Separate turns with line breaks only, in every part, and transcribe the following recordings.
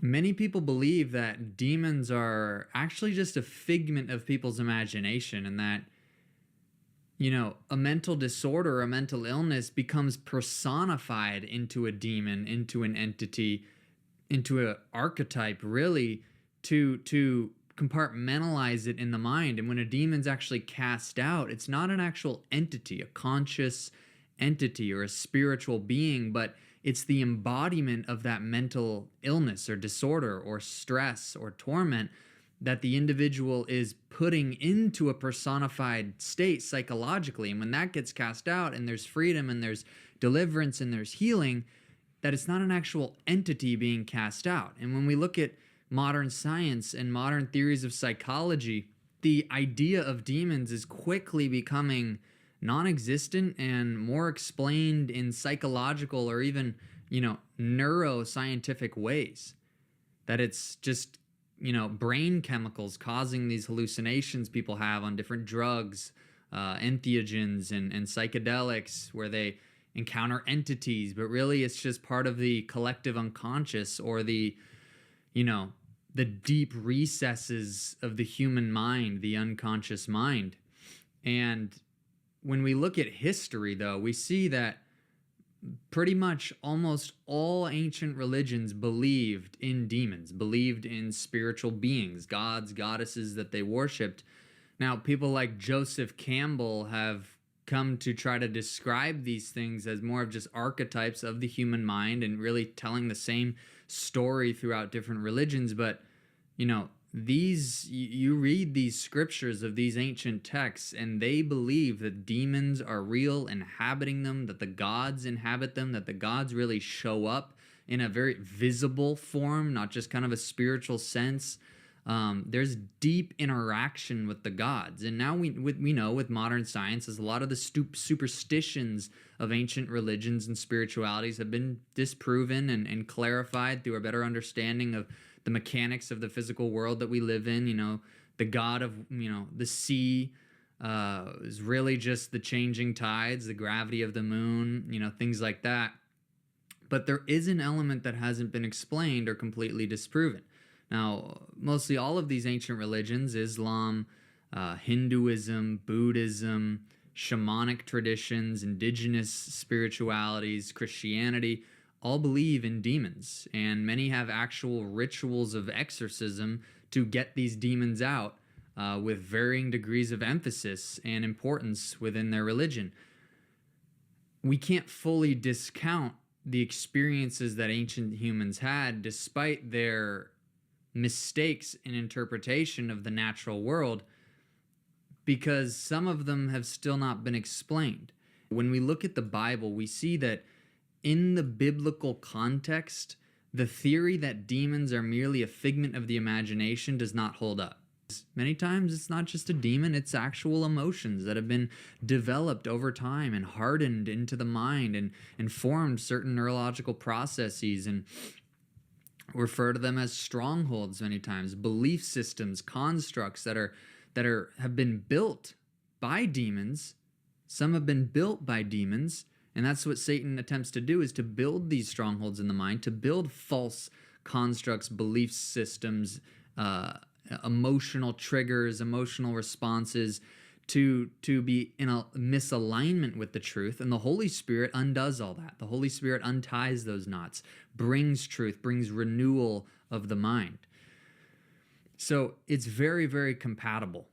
Many people believe that demons are actually just a figment of people's imagination, and that, a mental disorder or a mental illness becomes personified into a demon, into an entity, into an archetype, really, to compartmentalize it in the mind. And when a demon's actually cast out, it's not an actual entity, a conscious entity or a spiritual being, but it's the embodiment of that mental illness or disorder or stress or torment that the individual is putting into a personified state psychologically. And when that gets cast out and there's freedom and there's deliverance and there's healing, that it's not an actual entity being cast out. And when we look at modern science and modern theories of psychology, the idea of demons is quickly becoming non-existent and more explained in psychological or even, neuroscientific ways. That it's just, brain chemicals causing these hallucinations people have on different drugs, entheogens and psychedelics, where they encounter entities, but really it's just part of the collective unconscious, or the deep recesses of the human mind, the unconscious mind. And when we look at history, though, we see that pretty much almost all ancient religions believed in demons, believed in spiritual beings, gods, goddesses that they worshipped. Now, people like Joseph Campbell have come to try to describe these things as more of just archetypes of the human mind, and really telling the same story throughout different religions. But, you read these scriptures of these ancient texts, and they believe that demons are real, inhabiting them, that the gods inhabit them, that the gods really show up in a very visible form, not just kind of a spiritual sense. There's deep interaction with the gods. And now we know with modern science, as a lot of the superstitions of ancient religions and spiritualities have been disproven and clarified through a better understanding of the mechanics of the physical world that we live in. The god of, the sea is really just the changing tides, the gravity of the moon, things like that. But there is an element that hasn't been explained or completely disproven. Now, mostly all of these ancient religions, Islam, Hinduism, Buddhism, shamanic traditions, indigenous spiritualities, Christianity, all believe in demons. And many have actual rituals of exorcism to get these demons out, with varying degrees of emphasis and importance within their religion. We can't fully discount the experiences that ancient humans had, despite their mistakes in interpretation of the natural world, because some of them have still not been explained. When we look at the Bible, we see that in the biblical context, the theory that demons are merely a figment of the imagination does not hold up. Many times it's not just a demon, it's actual emotions that have been developed over time and hardened into the mind and formed certain neurological processes, and refer to them as strongholds many times, belief systems, constructs that have been built by demons. Some have been built by demons, and that's what Satan attempts to do, is to build these strongholds in the mind, to build false constructs, belief systems, emotional triggers, emotional responses, to be in a misalignment with the truth. And the Holy Spirit undoes all that. The Holy Spirit unties those knots, brings truth, brings renewal of the mind. So it's very, very compatible.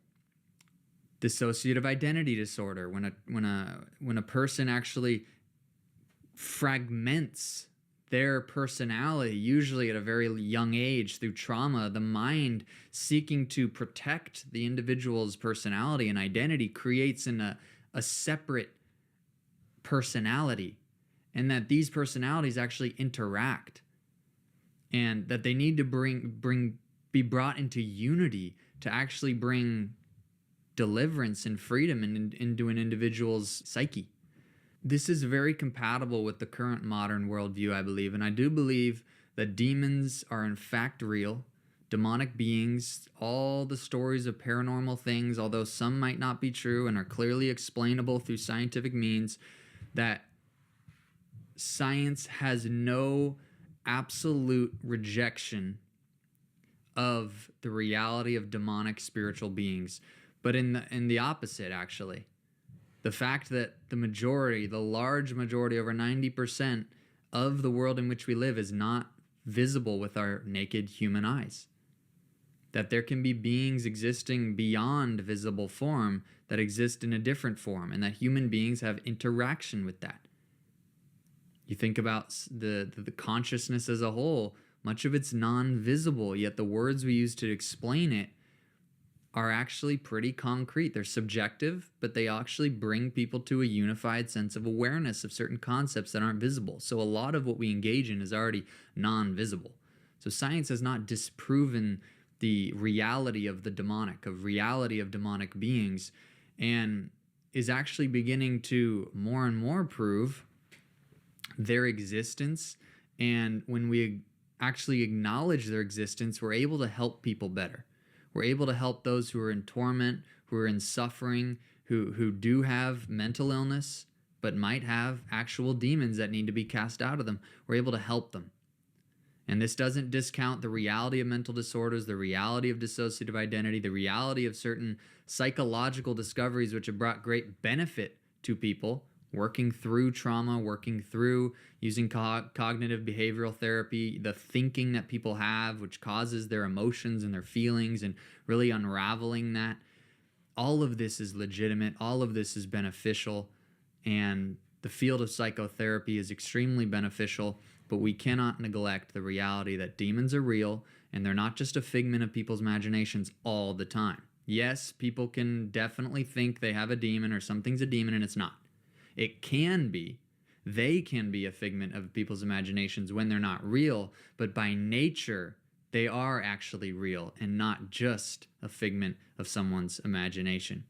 Dissociative identity disorder, when a person actually fragments their personality, usually at a very young age through trauma, the mind seeking to protect the individual's personality and identity creates a separate personality, and that these personalities actually interact, and that they need to be brought into unity to actually bring deliverance and freedom into an individual's psyche. This is very compatible with the current modern worldview, I believe, and I do believe that demons are in fact real, demonic beings, all the stories of paranormal things, although some might not be true and are clearly explainable through scientific means, that science has no absolute rejection of the reality of demonic spiritual beings, but in the opposite, actually. The fact that the large majority, over 90% of the world in which we live is not visible with our naked human eyes. That there can be beings existing beyond visible form that exist in a different form, and that human beings have interaction with that. You think about the consciousness as a whole, much of it's non-visible, yet the words we use to explain it are actually pretty concrete. They're subjective, but they actually bring people to a unified sense of awareness of certain concepts that aren't visible. So a lot of what we engage in is already non-visible. So science has not disproven the reality of the demonic, of reality of demonic beings, and is actually beginning to more and more prove their existence. And when we actually acknowledge their existence, we're able to help people better. We're able to help those who are in torment, who are in suffering, who do have mental illness, but might have actual demons that need to be cast out of them. We're able to help them. And this doesn't discount the reality of mental disorders, the reality of dissociative identity, the reality of certain psychological discoveries which have brought great benefit to people, working through trauma, working through using cognitive behavioral therapy, the thinking that people have, which causes their emotions and their feelings, and really unraveling that. All of this is legitimate. All of this is beneficial. And the field of psychotherapy is extremely beneficial, but we cannot neglect the reality that demons are real, and they're not just a figment of people's imaginations all the time. Yes, people can definitely think they have a demon or something's a demon, and it's not. It can be. They can be a figment of people's imaginations when they're not real, but by nature, they are actually real and not just a figment of someone's imagination.